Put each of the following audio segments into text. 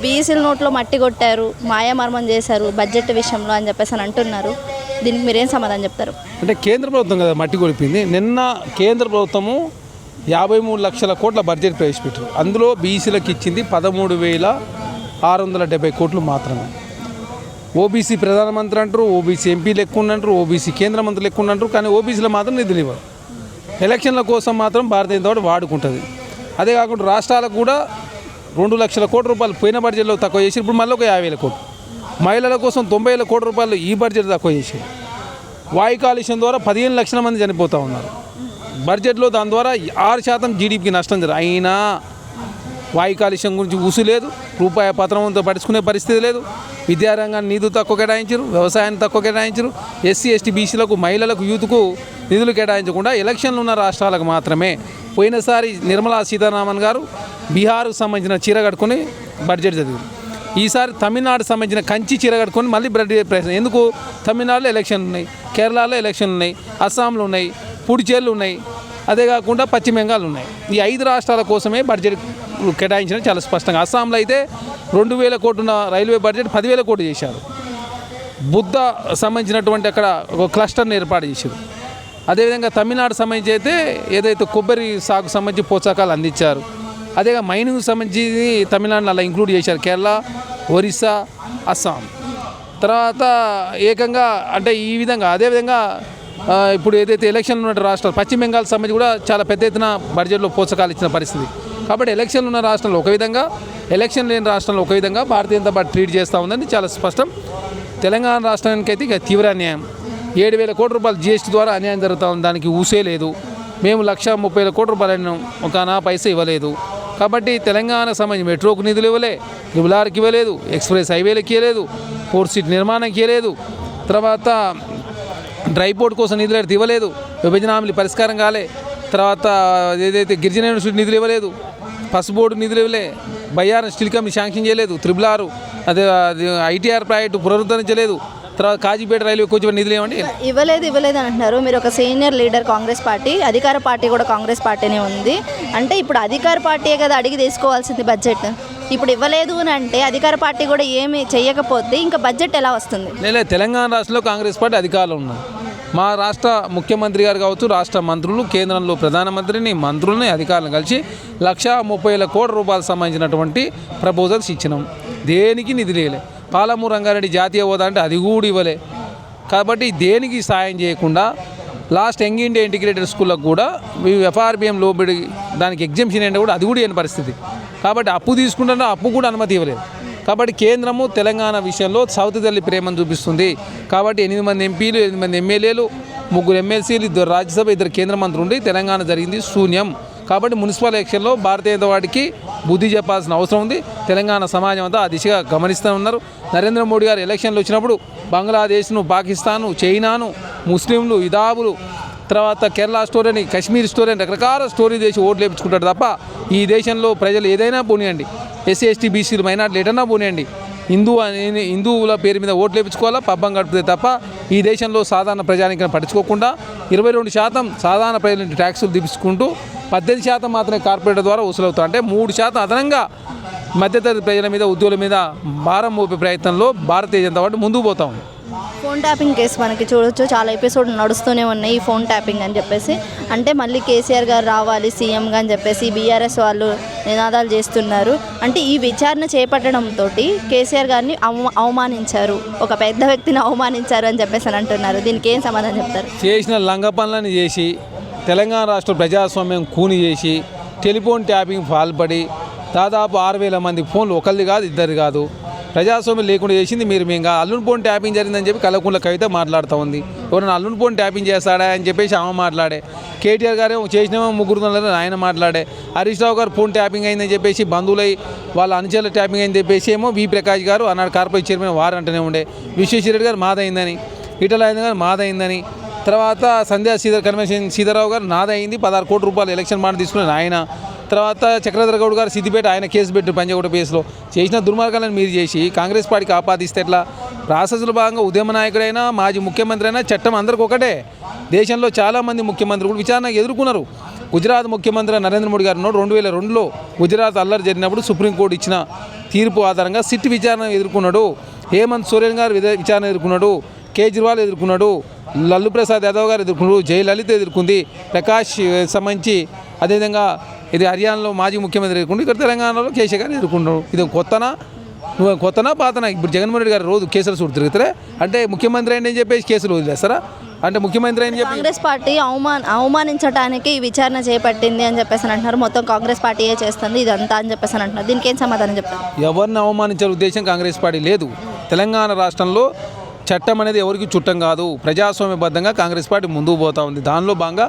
బీసీల నోట్లో మట్టి కొట్టారు, మాయామర్మం చేశారు బడ్జెట్ విషయంలో అని చెప్పేసి అని అంటున్నారు. దీనికి మీరేం సమాధానం చెప్తారు? అంటే కేంద్ర ప్రభుత్వం కదా మట్టి కొలిపింది. నిన్న కేంద్ర ప్రభుత్వము 53 లక్షల కోట్ల బడ్జెట్ ప్రవేశపెట్టారు. అందులో బీసీలకు ఇచ్చింది 13,670 కోట్లు మాత్రమే. ఓబీసీ ప్రధానమంత్రి అంటారు, ఓబీసీ ఎంపీలు ఎక్కువ అంటారు, ఓబీసీ కేంద్ర మంత్రులు ఎక్కువ అంటారు, కానీ ఓబీసీలో మాత్రం నిధులు ఇవ్వరు. ఎలక్షన్ల కోసం మాత్రం భారతీయ జనతా పార్టీ వాడుకుంటుంది. అదే కాకుండా రాష్ట్రాలకు కూడా 2 లక్షల కోట్ల రూపాయలు పోయిన బడ్జెట్లో తక్కువ చేసి ఇప్పుడు మళ్ళీ ఒక 50,000 కోట్లు. మహిళల కోసం 90,000 కోట్ల రూపాయలు ఈ బడ్జెట్ తక్కువ చేసి వాయు కాలుష్యం ద్వారా 15 లక్షల మంది చనిపోతూ ఉన్నారు. బడ్జెట్లో దాని ద్వారా 6% జీడీపీకి నష్టం జరుగుతుంది. అయినా వాయు కాలుష్యం గురించి ఊసు లేదు, రూపాయి పత్రంతో పడుచుకునే పరిస్థితి లేదు. విద్యారంగాన్ని నిధులు తక్కువ కేటాయించరు, వ్యవసాయాన్ని తక్కువ కేటాయించరు, ఎస్సీ ఎస్టీ బీసీలకు మహిళలకు యూత్కు నిధులు కేటాయించకుండా ఎలక్షన్లు ఉన్న రాష్ట్రాలకు మాత్రమే. పోయినసారి నిర్మలా సీతారామన్ గారు బీహార్కు సంబంధించిన చీర కట్టుకొని బడ్జెట్ చదివారు. ఈసారి తమిళనాడుకు సంబంధించిన కంచి చీర కట్టుకొని మళ్ళీ బడ్జెట్ ప్రయత్నం. ఎందుకు? తమిళనాడులో ఎలక్షన్లు ఉన్నాయి, కేరళలో ఎలక్షన్లు ఉన్నాయి, అస్సాంలో ఉన్నాయి, పుడుచేర్లు ఉన్నాయి, అదే కాకుండా పశ్చిమ బెంగాల్ ఉన్నాయి. ఈ 5 రాష్ట్రాల కోసమే బడ్జెట్ కేటాయించడం చాలా స్పష్టంగా. అస్సాంలో అయితే 2,000 కోట్ల రైల్వే బడ్జెట్ 10,000 కోట్లు చేశారు. బుద్ధ సంబంధించినటువంటి అక్కడ ఒక క్లస్టర్ని ఏర్పాటు చేశారు. అదేవిధంగా తమిళనాడు సంబంధించి అయితే ఏదైతే కొబ్బరి సాగు సంబంధించి ప్రోత్సాహకాలు అందించారు. అదేగా మైనింగ్ సంబంధించి తమిళనాడుని అలా ఇంక్లూడ్ చేశారు. కేరళ, ఒరిస్సా, అస్సాం తర్వాత ఏకంగా అంటే ఈ విధంగా. అదేవిధంగా ఇప్పుడు ఏదైతే ఎలక్షన్లు ఉన్న రాష్ట్రాలు పశ్చిమ బెంగాల్ సంబంధించి కూడా చాలా పెద్ద ఎత్తున బడ్జెట్లో ప్రోత్సాహకాలు ఇచ్చిన పరిస్థితి. కాబట్టి ఎలక్షన్లు ఉన్న రాష్ట్రంలో ఒక విధంగా, ఎలక్షన్ లేని రాష్ట్రంలో ఒక విధంగా భారతీయ జనతా పార్టీ ట్రీట్ చేస్తూ ఉందని చాలా స్పష్టం. తెలంగాణ రాష్ట్రానికి అయితే ఇక తీవ్ర అన్యాయం. 7,000 కోట్ల రూపాయలు జీఎస్టీ ద్వారా అన్యాయం జరుగుతూ ఉంది. దానికి ఊసే లేదు. మేము 1,30,000 కోట్ల రూపాయలను ఒక పైసా ఇవ్వలేదు. కాబట్టి తెలంగాణ సంబంధించి మెట్రోకు నిధులు ఇవ్వలే, ట్రిబుల్-ఆర్కి ఇవ్వలేదు, ఎక్స్ప్రెస్ హైవేలకి ఇవ్వలేదు, 4 సీట్ నిర్మాణానికి ఇవ్వలేదు, తర్వాత డ్రై పోర్ట్ కోసం నిధులు అయితే ఇవ్వలేదు, విభజన హామీలు పరిష్కారం కాలే, తర్వాత ఏదైతే గిరిజన యూనివర్సిటీ నిధులు ఇవ్వలేదు, పసు బోర్డు నిధులు ఇవ్వలే, బయ్యారం స్టీల్ కంపెనీ శాంక్షన్ చేయలేదు, ట్రిబుల్-ఆర్ అదే ఐటీఆర్ ప్రాజెక్టు పునరుద్ధరించలేదు, తర్వాత కాజీపేట రైల్వే కోచ్ నిధులు ఏమండి ఇవ్వలేదు అంటున్నారు. మీరు ఒక సీనియర్ లీడర్ కాంగ్రెస్ పార్టీ, అధికార పార్టీ కూడా కాంగ్రెస్ పార్టీనే ఉంది. అంటే ఇప్పుడు అధికార పార్టీయే కదా అడిగి తీసుకోవాల్సింది బడ్జెట్. ఇప్పుడు ఇవ్వలేదు అని అంటే అధికార పార్టీ కూడా ఏమి చేయకపోతే ఇంకా బడ్జెట్ ఎలా వస్తుంది? లేదు, తెలంగాణ రాష్ట్రంలో కాంగ్రెస్ పార్టీ అధికారంలో ఉన్నారు. మా రాష్ట్ర ముఖ్యమంత్రి గారు కావచ్చు, రాష్ట్ర మంత్రులు, కేంద్రంలో ప్రధానమంత్రిని, మంత్రులని, అధికారులను కలిసి 1,30,000 కోట్ల రూపాయలు సంబంధించినటువంటి ప్రపోజల్స్ ఇచ్చినాం. దేనికి నిధులు ఇవ్వలే. పాలమూరు రంగారెడ్డి జాతీయ హోదా అంటే అది కూడా ఇవ్వలే. కాబట్టి దేనికి సాయం చేయకుండా లాస్ట్ యంగ్ ఇండియా ఇంటిగ్రేటెడ్ స్కూళ్ళకు కూడా ఎఫ్ఆర్బిఎం లోబడి దానికి ఎగ్జామ్షన్ అంటే కూడా అది కూడా లేని పరిస్థితి. కాబట్టి అప్పు తీసుకుంటున్నా అప్పు కూడా అనుమతి ఇవ్వలేదు. కాబట్టి కేంద్రము తెలంగాణ విషయంలో సౌత్ తల్లి ప్రేమను చూపిస్తుంది. కాబట్టి 8 మంది ఎంపీలు, 8 మంది ఎమ్మెల్యేలు, 3 ఎమ్మెల్సీలు, 2 రాజ్యసభ, 2 కేంద్ర మంత్రులు ఉండి తెలంగాణ జరిగింది శూన్యం. కాబట్టి మున్సిపల్ ఎలక్షన్లో భారతీయ జనతా పార్టీకి బుద్ధి చెప్పాల్సిన అవసరం ఉంది. తెలంగాణ సమాజం అంతా ఆ దిశగా గమనిస్తూ ఉన్నారు. నరేంద్ర మోడీ గారు ఎలక్షన్లు వచ్చినప్పుడు బంగ్లాదేశ్ను, పాకిస్తాను, చైనాను, ముస్లింలు, ఇదాబులు, తర్వాత కేరళ స్టోరీ అని, కశ్మీర్ స్టోరీ అని రకరకాల స్టోరీ చేసి ఓట్లు వేయించుకుంటాడు తప్ప ఈ దేశంలో ప్రజలు ఏదైనా పోనీయండి, ఎస్సీ ఎస్టీ బీసీలు మైనార్టీలు ఎటన్నా పోనీయండి, హిందువుల పేరు మీద ఓట్లు వేయించుకోవాలా, పబ్బం గడుపుతే తప్ప ఈ దేశంలో సాధారణ ప్రజానికని పట్టించుకోకుండా 22% సాధారణ ప్రజల నుండి ట్యాక్సులు తీసుకుంటూ 18% మాత్రమే కార్పొరేట్ ద్వారా వసూలవుతాయి. అంటే 3% అదనంగా మధ్యతరగతి ప్రజల మీద, ఉద్యోగుల మీద భారం మోపే ప్రయత్నంలో భారతీయ జనతా పార్టీ ముందుకు పోతా ఉంది. ఫోన్ ట్యాపింగ్ కేసు మనకి చూడొచ్చు, చాలా ఎపిసోడ్ నడుస్తూనే ఉన్నాయి ఈ ఫోన్ ట్యాపింగ్ అని చెప్పేసి. అంటే మళ్ళీ కేసీఆర్ గారు రావాలి సీఎంగా అని చెప్పేసి బీఆర్ఎస్ వాళ్ళు నినాదాలు చేస్తున్నారు. అంటే ఈ విచారణ చేపట్టడంతో కేసీఆర్ గారిని అవమానించారు, ఒక పెద్ద వ్యక్తిని అవమానించారు అని చెప్పేసి అని అంటున్నారు. దీనికి ఏం సమాధానం చెప్తారు? చేసిన లంగ పనులను చేసి తెలంగాణ రాష్ట్ర ప్రజాస్వామ్యం కూని చేసి టెలిఫోన్ ట్యాపింగ్ పాల్పడి దాదాపు 6,000 మంది ఫోన్లు, ఒకరిది కాదు, ఇద్దరు కాదు, ప్రజాస్వామ్యం లేకుండా చేసింది మేము అల్లుని ఫోన్ ట్యాపింగ్ జరిగిందని చెప్పి కలకుంట్ల కవిత మాట్లాడుతూ ఉంది. ఎవరైనా అల్లుని ఫోన్ ట్యాపింగ్ చేస్తాడా అని చెప్పేసి ఆమె మాట్లాడే, కేటీఆర్ గారు చేసినామో 3 ఆయన మాట్లాడే, హరీష్ రావు గారు ఫోన్ ట్యాపింగ్ అయిందని చెప్పేసి బంధువులై వాళ్ళ అనుచరుల ట్యాపింగ్ అయిందని చెప్పేసి ఏమో వి ప్రకాష్ గారు అన్నాడు కార్పొరేట్ చైర్మన్ వారు అంటూనే ఉండే, విశ్వేశ్వరరెడ్డి గారు మాదైందని, ఈటల రాజేందర్ గారు మాదైందని, తర్వాత సంధ్యా కన్వెన్షన్ సీతారావు గారు నాదైంది 16 కోట్ల రూపాయలు ఎలక్షన్ బాండ్ తీసుకుని ఆయన, తర్వాత చక్రధర్ గౌడ్ గారు సిద్దిపేట ఆయన కేసు పెట్టి పంజాగుట్ట కేసులో చేసిన దుర్మార్గాలను మీరు చేసి కాంగ్రెస్ పార్టీకి ఆపాదిస్తే ఎట్లా? ప్రాసెస్లో భాగంగా ఉద్యమ నాయకుడైనా, మాజీ ముఖ్యమంత్రి అయినా చట్టం అందరికి ఒకటే. దేశంలో చాలామంది ముఖ్యమంత్రులు కూడా విచారణకు ఎదుర్కొన్నారు. గుజరాత్ ముఖ్యమంత్రి నరేంద్ర మోడీ గారు 2002లో గుజరాత్ అల్లరి జరిగినప్పుడు సుప్రీంకోర్టు ఇచ్చిన తీర్పు ఆధారంగా సిట్ విచారణ ఎదుర్కొన్నాడు, హేమంత్ సోరెన్ గారు విచారణ ఎదుర్కొన్నాడు, కేజ్రీవాల్ ఎదుర్కొన్నాడు, లల్లు ప్రసాద్ యాదవ్ గారు ఎదుర్కొన్నాడు, జయలలిత ఎదుర్కొంది, ప్రకాష్ సంబంధించి అదేవిధంగా ఇది హర్యానాలో మాజీ ముఖ్యమంత్రి ఎదుర్కొండు, ఇక్కడ తెలంగాణలో కేసీఆర్ గారు ఎదుర్కొన్నాడు. ఇది కొత్తనా పాతనా? ఇప్పుడు జగన్మోహన్ రెడ్డి గారు రోజు కేసులు చూడు తిరుగుతారే, అంటే ముఖ్యమంత్రి అని చెప్పేసి కేసులు వదిలేస్తారా? అంటే ముఖ్యమంత్రి అని చెప్పి కాంగ్రెస్ పార్టీ అవమానించడానికి ఈ విచారణ చేపట్టింది అని చెప్పేసి అంటున్నారు. మొత్తం కాంగ్రెస్ పార్టీయే చేస్తుంది ఇదంతా అని చెప్పేసి అంటున్నారు. దీనికి ఏం సమాధానం చెప్తారు? ఎవరిని అవమానించే ఉద్దేశం కాంగ్రెస్ పార్టీ లేదు. తెలంగాణ రాష్ట్రంలో చట్టం అనేది ఎవరికి చుట్టం కాదు. ప్రజాస్వామ్యబద్ధంగా కాంగ్రెస్ పార్టీ ముందుకు పోతా ఉంది. దానిలో భాగంగా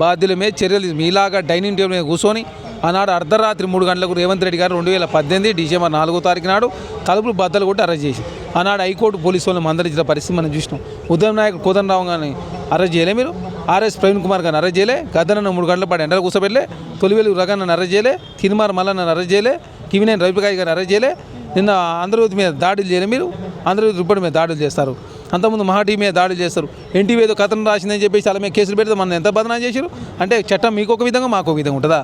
బాధ్యుల మీద చర్యలు మీలాగా డైనింగ్ టేబుల్ మీద కూర్చొని ఆనాడు అర్ధరాత్రి 3 గంటలకు రేవంత్ రెడ్డి గారు 2018 డిసెంబర్ 4వ తారీఖు నాడు తలుపులు బద్దలు కొట్టి అరెస్ట్ చేసి ఆనాడు హైకోర్టు పోలీసు వాళ్ళని మందరించిన పరిస్థితి మనం చూసినాం. ఉదయం నాయకుడు కోదండరావు గారిని అరెస్ట్ చేయలే, మీరు ఆర్ఎస్ ప్రవీణ్ కుమార్ గారిని అరెస్ట్ చేయలే, గద్దనన్న 3 గంటల పాటు ఎండలు కూర్చోబెట్టలే, తొలివేలు రగన్నను అరెస్ట్ చేయలే, తిరుమార మల్లన్నను అరెస్ట్ చేయలే, కివినేని రవికాయ్ గారిని అరెస్ట్ చేయలే. నిన్న ఆంధ్రజ్యోతి మీద దాడులు చేయలే, మీరు ఆంధ్రజ్యోతి రిపోర్ట్ మీద దాడులు చేస్తారు, అంతకుముందు మహాటీ మీద దాడులు చేస్తారు, ఎన్టీవీ ఏదో కథనం రాసిందని చెప్పేసి అలా మీద కేసులు పెడితే మనం ఎంత బదనాలు చేశారు. అంటే చట్టం మీకు ఒక విధంగా మాకు ఒక విధంగా ఉంటుందా?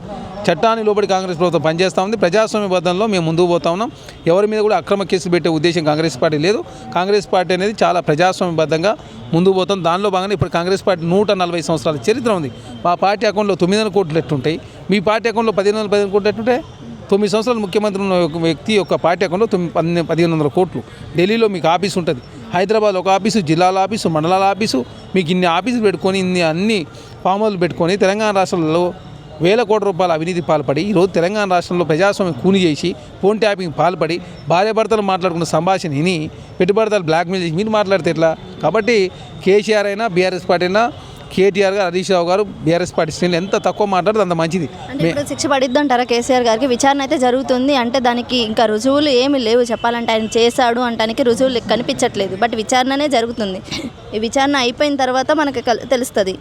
చట్టాన్ని లోబడి కాంగ్రెస్ ప్రభుత్వం పనిచేస్తూ ఉంది. ప్రజాస్వామ్య బద్ధంలో మేము ముందుకు పోతా ఉన్నాం. ఎవరి మీద కూడా అక్రమ కేసులు పెట్టే ఉద్దేశం కాంగ్రెస్ పార్టీ లేదు. కాంగ్రెస్ పార్టీ అనేది చాలా ప్రజాస్వామ్యబద్ధంగా ముందుకు పోతాం. దానిలో భాగంగా ఇప్పుడు కాంగ్రెస్ పార్టీ 140 సంవత్సరాల చరిత్ర ఉంది. మా పార్టీ అకౌంట్లో 900 కోట్లు ఎట్టుంటాయి, మీ పార్టీ అకౌంట్లో 1515 కోట్లు ఎట్టుంటాయి? 9 సంవత్సరాలు ముఖ్యమంత్రి ఉన్న ఒక వ్యక్తి యొక్క పార్టీ అకౌంట్లో 1500 కోట్లు. ఢిల్లీలో మీకు ఆఫీస్ ఉంటుంది, హైదరాబాద్ ఒక ఆఫీసు, జిల్లాల ఆఫీసు, మండలాల ఆఫీసు, మీకు ఇన్ని ఆఫీసులు పెట్టుకొని అన్ని ఫామ్ హౌస్లు పెట్టుకొని తెలంగాణ రాష్ట్రంలో వేల కోట్ల రూపాయల అవినీతి పాల్పడి ఈరోజు తెలంగాణ రాష్ట్రంలో ప్రజాస్వామ్యం కూని చేసి ఫోన్ ట్యాపింగ్ పాల్పడి భార్యాభర్తలు మాట్లాడుకున్న సంభాషణ విని పెట్టుబడిదారులు బ్లాక్మెయిల్ చేసి మీరు మాట్లాడితే ఎట్లా? కాబట్టి కేసీఆర్ అయినా బీఆర్ఎస్ పార్టీ అయినా కేటీఆర్ గారు హరీష్ రావు గారు బీఆర్ఎస్ పార్టీ శ్రేణులు ఎంత తక్కువ మాట్లాడితే అంత మంచిది. అంటే ఇప్పుడు శిక్ష పడిద్ది అంటారా కేసీఆర్ గారికి? విచారణ అయితే జరుగుతుంది అంటే దానికి ఇంకా రుజువులు ఏమీ లేవు. చెప్పాలంటే ఆయన చేశాడు అంటానికి రుజువులు కనిపించట్లేదు. బట్ విచారణనే జరుగుతుంది. ఈ విచారణ అయిపోయిన తర్వాత మనకి తెలుస్తుంది.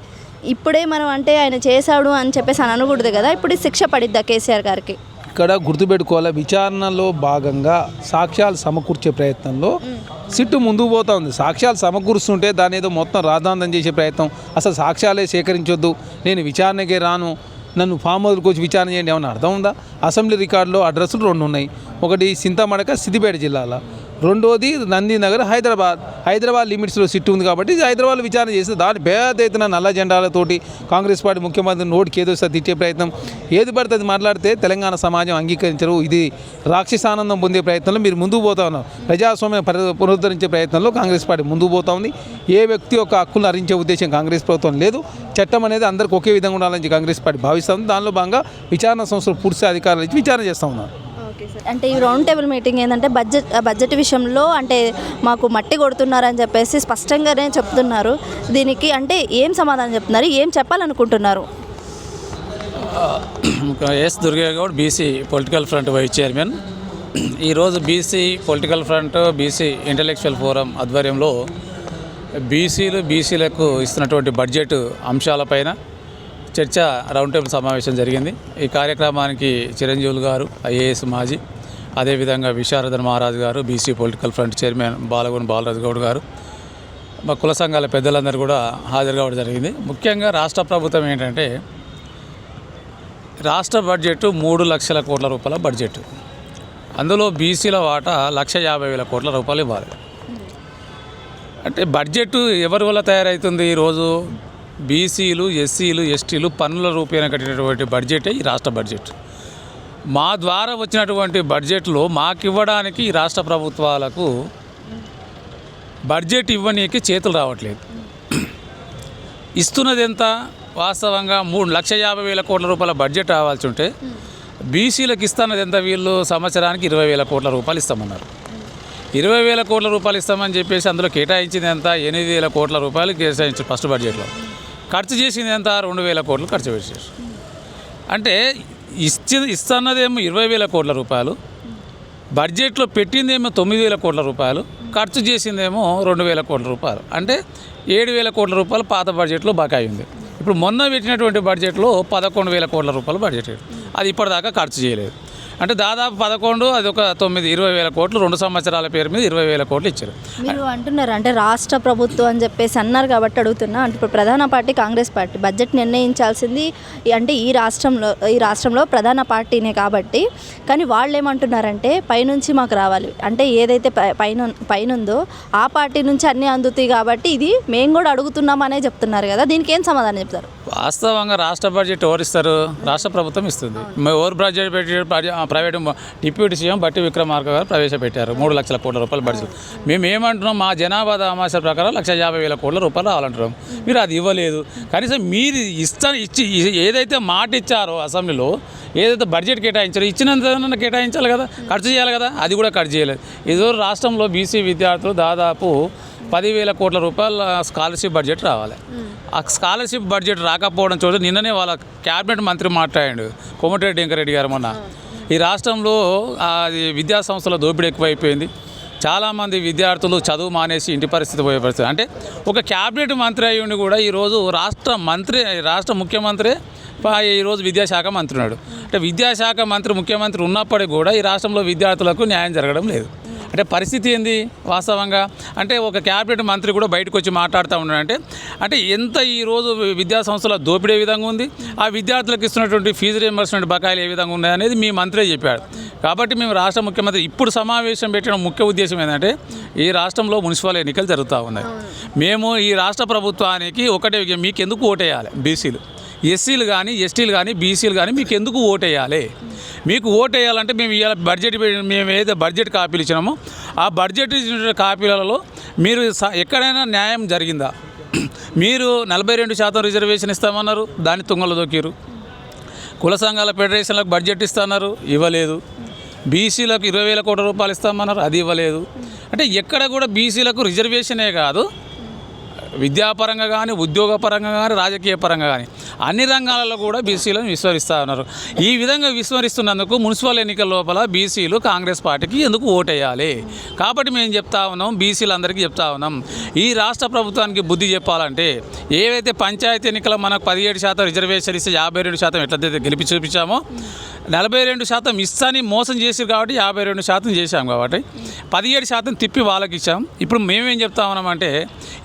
ఇప్పుడే మనం అంటే ఆయన చేశాడు అని చెప్పేసి అని అనకూడదు కదా. ఇప్పుడు శిక్ష పడిద్దా కేసీఆర్ గారికి? ఇక్కడ గుర్తుపెట్టుకోవాలి, విచారణలో భాగంగా సాక్ష్యాలు సమకూర్చే ప్రయత్నంలో సిట్టు ముందుకు పోతా ఉంది. సాక్ష్యాలు సమకూరుస్తుంటే దాని ఏదో మొత్తం రాద్ధాంతం చేసే ప్రయత్నం, అసలు సాక్ష్యాలే సేకరించొద్దు, నేను విచారణకే రాను, నన్ను ఫామ్ హౌస్కి వచ్చి విచారణ చేయండి, ఏమన్నా అర్థం ఉందా? అసెంబ్లీ రికార్డులో అడ్రస్లు 2 ఉన్నాయి. ఒకటి సింతమడక సిద్దిపేట జిల్లాలో, రెండోది నందినగర్ హైదరాబాద్ లిమిట్స్లో సిట్ ఉంది. కాబట్టి హైదరాబాద్లో విచారణ చేస్తే దాని పేద ఎత్తున నల్ల జెండాలతోటి కాంగ్రెస్ పార్టీ ముఖ్యమంత్రి నోటికి ఏదో తిట్టే ప్రయత్నం, ఏది పడితే అది మాట్లాడితే తెలంగాణ సమాజం అంగీకరించరు. ఇది రాక్షసానందం పొందే ప్రయత్నంలో మీరు ముందుకు పోతా ఉన్నారు. ప్రజాస్వామ్యం పునరుద్ధరించే ప్రయత్నంలో కాంగ్రెస్ పార్టీ ముందుకు పోతా ఉంది. ఏ వ్యక్తి యొక్క హక్కులను హరించే ఉద్దేశం కాంగ్రెస్ ప్రభుత్వం లేదు. చట్టం అనేది అందరికీ ఒకే విధంగా ఉండాలని కాంగ్రెస్ పార్టీ భావిస్తుంది. దానిలో భాగంగా విచారణ సంస్థలు పూర్తి అధికారులు ఇచ్చి విచారణ చేస్తూ ఉన్నారు. అంటే ఈ రౌండ్ టేబుల్ మీటింగ్ ఏంటంటే బడ్జెట్ విషయంలో అంటే మాకు మట్టి కొడుతున్నారని చెప్పేసి స్పష్టంగానే చెప్తున్నారు. దీనికి అంటే ఏం సమాధానం చెప్తున్నారు, ఏం చెప్పాలనుకుంటున్నారు? S Durgaiah Goud, BC political front vice chairman. ఈరోజు BC political front, BC intellectual forum ఆధ్వర్యంలో బీసీలకు ఇస్తున్నటువంటి బడ్జెట్ అంశాలపైన చర్చ రౌండ్ టేబుల్ సమావేశం జరిగింది. ఈ కార్యక్రమానికి చిరంజీవులు గారు, ఐఏఎస్ మాజీ, అదేవిధంగా విశారదన్ మహారాజ్ గారు, BC political front chairman Balagonda Balaraju Goud గారు, మా కుల సంఘాల పెద్దలందరూ కూడా హాజరు కావడం జరిగింది. ముఖ్యంగా రాష్ట్ర ప్రభుత్వం ఏంటంటే రాష్ట్ర బడ్జెట్ 3 లక్షల కోట్ల రూపాయల బడ్జెట్. అందులో బీసీల వాటా 1,50,000 కోట్ల రూపాయలు ఇవ్వాలి. అంటే బడ్జెట్ ఎవరి వల్ల తయారవుతుంది? ఈరోజు బీసీలు, ఎస్సీలు, ఎస్టీలు పన్నుల రూపేణ కట్టినటువంటి బడ్జెటే ఈ రాష్ట్ర బడ్జెట్. మా ద్వారా వచ్చినటువంటి బడ్జెట్లో మాకు ఇవ్వడానికి ఈ రాష్ట్ర ప్రభుత్వాలకు బడ్జెట్ ఇవ్వనీకి చేతులు రావట్లేదు. ఇస్తున్నది ఎంత? వాస్తవంగా 3,50,000 కోట్ల రూపాయల బడ్జెట్ రావాల్సి ఉంటే బీసీలకు ఇస్తున్నది ఎంత? వీళ్ళు సంవత్సరానికి 20,000 కోట్ల రూపాయలు ఇస్తామన్నారు. 20,000 కోట్ల రూపాయలు ఇస్తామని చెప్పేసి అందులో కేటాయించింది ఎంత? 8,000 కోట్ల రూపాయలు కేటాయించారు ఫస్ట్ బడ్జెట్లో. ఖర్చు చేసింది ఎంత? 2,000 కోట్లు ఖర్చు పెట్టారు. అంటే ఇస్తున్నదేమో 20,000 కోట్ల రూపాయలు, బడ్జెట్లో పెట్టిందేమో 9,000 కోట్ల రూపాయలు, ఖర్చు చేసిందేమో 2,000 కోట్ల రూపాయలు. అంటే 7,000 కోట్ల రూపాయలు పాత బడ్జెట్లో బకాయి ఉంది. ఇప్పుడు మొన్న పెట్టినటువంటి బడ్జెట్లో 11,000 కోట్ల రూపాయలు బడ్జెట్, అది ఇప్పటిదాకా ఖర్చు చేయలేదు. అంటే దాదాపు 11 అది ఒక 9 20,000 కోట్లు 2 సంవత్సరాల పేరు మీద 20,000 కోట్లు ఇచ్చారు. మీరు అంటున్నారు అంటే రాష్ట్ర ప్రభుత్వం అని చెప్పేసి అన్నారు కాబట్టి అడుగుతున్నా. అంటే ఇప్పుడు ప్రధాన పార్టీ కాంగ్రెస్ పార్టీ బడ్జెట్ నిర్ణయించాల్సింది అంటే ఈ రాష్ట్రంలో ప్రధాన పార్టీనే కాబట్టి, కానీ వాళ్ళు ఏమంటున్నారంటే పైనుంచి మాకు రావాలి అంటే ఏదైతే పైనుందో ఆ పార్టీ నుంచి అన్నీ అందుతాయి కాబట్టి ఇది మేము కూడా అడుగుతున్నామనే చెప్తున్నారు కదా, దీనికి ఏం సమాధానం చెప్తారు? వాస్తవంగా రాష్ట్ర బడ్జెట్ ఎవరు ఇస్తారు? రాష్ట్ర ప్రభుత్వం ఇస్తుంది. ఎవరు బడ్జెట్ పెట్టి ప్రైవేట్ డిప్యూటీ సీఎం బట్టి విక్రమార్క గారు ప్రవేశపెట్టారు 3 లక్షల కోట్ల రూపాయల బడ్జెట్. మేము ఏమంటున్నాం, మా జనాభా దామాష ప్రకారం 1,50,000 కోట్ల రూపాయలు రావాలంటున్నాం. మీరు అది ఇవ్వలేదు. కనీసం మీరు ఇచ్చి ఏదైతే మాట ఇచ్చారో అసెంబ్లీలో, ఏదైతే బడ్జెట్ కేటాయించారో ఇచ్చినంత కేటాయించాలి కదా, ఖర్చు చేయాలి కదా, అది కూడా ఖర్చు చేయలేదు. ఏదో రాష్ట్రంలో బీసీ విద్యార్థులు దాదాపు 10,000 కోట్ల రూపాయల స్కాలర్షిప్ బడ్జెట్ రావాలి. ఆ స్కాలర్షిప్ బడ్జెట్ రాకపోవడం చూడ నిన్ననే వాళ్ళ క్యాబినెట్ మంత్రి మాట్లాడాడు కోమటిరెడ్డి వెంకరెడ్డి గారు. మొన్న ఈ రాష్ట్రంలో విద్యా సంస్థల దోపిడీ ఎక్కువైపోయింది. చాలామంది విద్యార్థులు చదువు మానేసి ఇంటి పరిస్థితి పోయే పరిస్థితి. అంటే ఒక క్యాబినెట్ మంత్రి అయ్యుండి కూడా ఈరోజు రాష్ట్ర ముఖ్యమంత్రి ఈరోజు విద్యాశాఖ మంత్రి ఉన్నాడు. అంటే విద్యాశాఖ మంత్రి ముఖ్యమంత్రి ఉన్నప్పటికీ కూడా ఈ రాష్ట్రంలో విద్యార్థులకు న్యాయం జరగడం లేదు. అంటే పరిస్థితి ఏంది వాస్తవంగా? అంటే ఒక క్యాబినెట్ మంత్రి కూడా బయటకు వచ్చి మాట్లాడుతూ ఉన్నాడంటే అంటే ఎంత ఈరోజు విద్యా సంస్థల దోపిడీ ఏ విధంగా ఉంది, ఆ విద్యార్థులకు ఇస్తున్నటువంటి ఫీజు రియంబర్స్మెంట్ బకాయిలు ఏ విధంగా ఉన్నాయి అనేది మీ మంత్రే చెప్పాడు. కాబట్టి మేము రాష్ట్ర ముఖ్యమంత్రి ఇప్పుడు సమావేశం పెట్టిన ముఖ్య ఉద్దేశం ఏంటంటే ఈ రాష్ట్రంలో మున్సిపల్ ఎన్నికలు జరుగుతూ ఉన్నాయి. మేము ఈ రాష్ట్ర ప్రభుత్వానికి ఒకటే, మీకు ఎందుకు ఓటేయాలి? బీసీలు, ఎస్సీలు కానీ, ఎస్టీలు కానీ, బీసీలు కానీ మీకు ఎందుకు ఓటేయాలి? మీకు ఓటేయాలంటే మేము ఇవాళ మేము ఏదైతే బడ్జెట్ కాపీలు ఇచ్చినామో ఆ బడ్జెట్ ఇచ్చిన కాపీలలో మీరు ఎక్కడైనా న్యాయం జరిగిందా? మీరు 42% రిజర్వేషన్ ఇస్తామన్నారు, దాన్ని తుంగలో దొక్కిరు. కుల సంఘాల ఫెడరేషన్లకు బడ్జెట్ ఇస్తున్నారు, ఇవ్వలేదు. బీసీలకు 20,000 కోట్ల రూపాయలు ఇస్తామన్నారు, అది ఇవ్వలేదు. అంటే ఎక్కడ కూడా బీసీలకు రిజర్వేషనే కాదు, విద్యాపరంగా కానీ, ఉద్యోగపరంగా కానీ, రాజకీయ పరంగా కానీ అన్ని రంగాలలో కూడా బీసీలను విస్మరిస్తూ ఉన్నారు. ఈ విధంగా విస్మరిస్తున్నందుకు మున్సిపల్ ఎన్నికల లోపల బీసీలు కాంగ్రెస్ పార్టీకి ఎందుకు ఓటేయాలి? కాబట్టి మేము చెప్తా ఉన్నాం, బీసీలందరికీ చెప్తా ఉన్నాం, ఈ రాష్ట్ర ప్రభుత్వానికి బుద్ధి చెప్పాలంటే ఏవైతే పంచాయతీ ఎన్నికల్లో మనకు 17% రిజర్వేషన్ ఇస్తే 52% ఎట్లయితే గెలిపి చూపించామో 42% ఇస్తాని మోసం చేసారు కాబట్టి 52% చేశాం కాబట్టి 17% తిప్పి వాళ్ళకి ఇచ్చాం. ఇప్పుడు మేమేం చెప్తా ఉన్నామంటే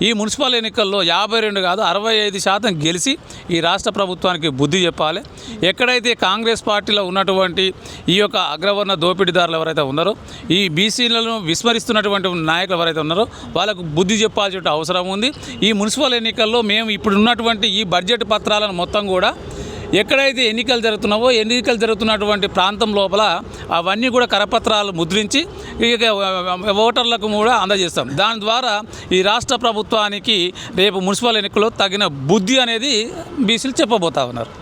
ఈ మున్సిపల్ ఎన్నికల్లో 52 కాదు 65% గెలిచి ఈ రాష్ట్ర ప్రభుత్వానికి బుద్ధి చెప్పాలి. ఎక్కడైతే కాంగ్రెస్ పార్టీలో ఉన్నటువంటి ఈ యొక్క అగ్రవర్ణ దోపిడీదారులు ఎవరైతే ఉన్నారో, ఈ బీసీలను విస్మరిస్తున్నటువంటి నాయకులు ఎవరైతే ఉన్నారో వాళ్ళకు బుద్ధి చెప్పాల్సిన అవసరం ఉంది. ఈ మున్సిపల్ ఎన్నికల్లో మేము ఇప్పుడు ఉన్నటువంటి ఈ బడ్జెట్ పత్రాలను మొత్తం కూడా ఎక్కడైతే ఎన్నికలు జరుగుతున్నటువంటి ప్రాంతం లోపల అవన్నీ కూడా కరపత్రాలు ముద్రించి ఓటర్లకు కూడా అందజేస్తాం. దాని ద్వారా ఈ రాష్ట్ర ప్రభుత్వానికి రేపు మున్సిపల్ ఎన్నికల్లో తగిన బుద్ధి అనేది బీసీలు చెప్పబోతా ఉన్నారు.